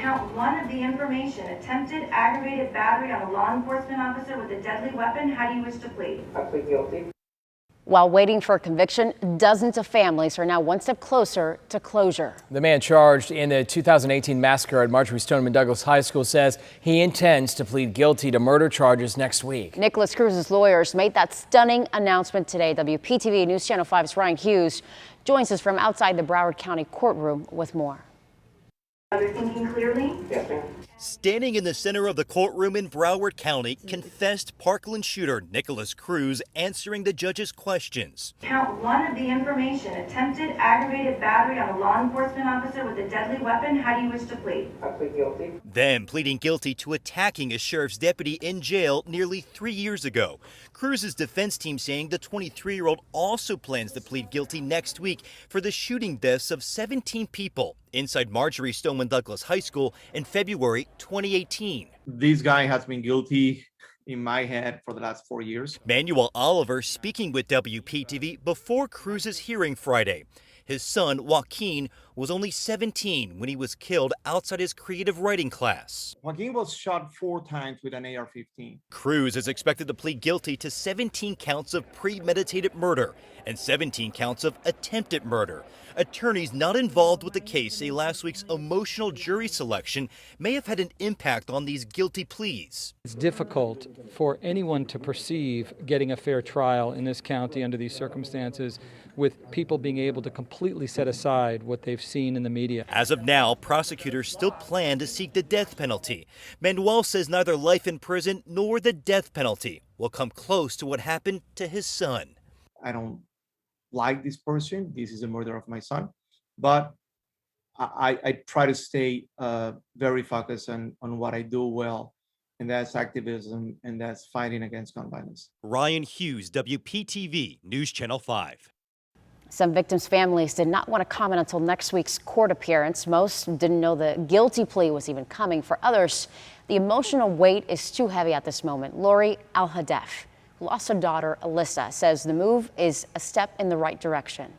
Count 1 of the information: attempted aggravated battery on a law enforcement officer with a deadly weapon. How do you wish to plead? I plead guilty. While waiting for a conviction, dozens of families are now one step closer to closure. The man charged in the 2018 massacre at Marjory Stoneman Douglas High School says he intends to plead guilty to murder charges next week. Nikolas Cruz's lawyers made that stunning announcement today. WPTV News Channel 5's Ryan Hughes joins us from outside the Broward County courtroom with more. Are you thinking clearly? Yes, ma'am. Standing in the center of the courtroom in Broward County, confessed Parkland shooter Nikolas Cruz answering the judge's questions. Count 1 of the information: attempted aggravated battery on a law enforcement officer with a deadly weapon. How do you wish to plead? I plead guilty. Then pleading guilty to attacking a sheriff's deputy in jail nearly 3 years ago. Cruz's defense team saying the 23-year-old also plans to plead guilty next week for the shooting deaths of 17 people inside Marjory Stoneman Douglas High School in February 2018. This guy has been guilty in my head for the last 4 years. Manuel Oliver speaking with WPTV before Cruz's hearing Friday. His son, Joaquin, was only 17 when he was killed outside his creative writing class. Joaquin was shot 4 times with an AR-15. Cruz is expected to plead guilty to 17 counts of premeditated murder and 17 counts of attempted murder. Attorneys not involved with the case say last week's emotional jury selection may have had an impact on these guilty pleas. It's difficult for anyone to perceive getting a fair trial in this county under these circumstances, with people being able to completely set aside what they've seen in the media. As of now, prosecutors still plan to seek the death penalty. Manuel says neither life in prison nor the death penalty will come close to what happened to his son. I don't like this person. This is the murder of my son. But I try to stay very focused on what I do well, and that's activism, and that's fighting against gun violence. Ryan Hughes, WPTV News Channel 5. Some victims' families did not want to comment until next week's court appearance. Most didn't know the guilty plea was even coming. For others, the emotional weight is too heavy at this moment. Lori Al-Hadef, who lost her daughter, Alyssa, says the move is a step in the right direction.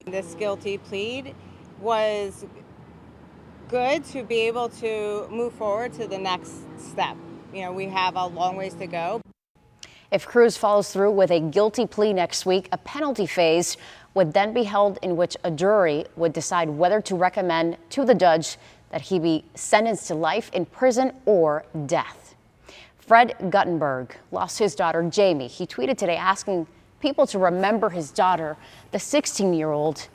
This guilty plea was good to be able to move forward to the next step. You know, we have a long ways to go. If Cruz follows through with a guilty plea next week, a penalty phase would then be held in which a jury would decide whether to recommend to the judge that he be sentenced to life in prison or death. Fred Guttenberg lost his daughter, Jamie. He tweeted today asking people to remember his daughter, the 16-year-old,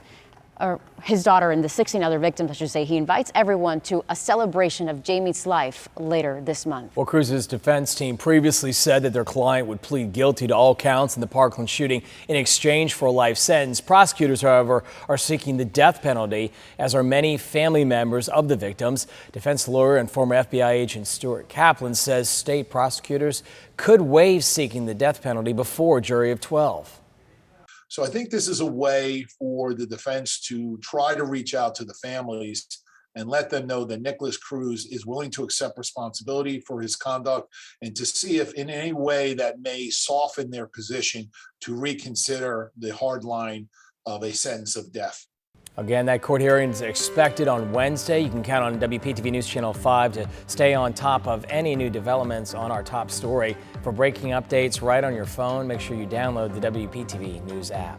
or his daughter and the 16 other victims, I should say. He invites everyone to a celebration of Jamie's life later this month. Well, Cruz's defense team previously said that their client would plead guilty to all counts in the Parkland shooting in exchange for a life sentence. Prosecutors, however, are seeking the death penalty, as are many family members of the victims. Defense lawyer and former FBI agent Stuart Kaplan says state prosecutors could waive seeking the death penalty before a jury of 12. So I think this is a way for the defense to try to reach out to the families and let them know that Nikolas Cruz is willing to accept responsibility for his conduct, and to see if in any way that may soften their position to reconsider the hard line of a sentence of death. Again, that court hearing is expected on Wednesday. You can count on WPTV News Channel 5 to stay on top of any new developments on our top story. For breaking updates right on your phone, make sure you download the WPTV News app.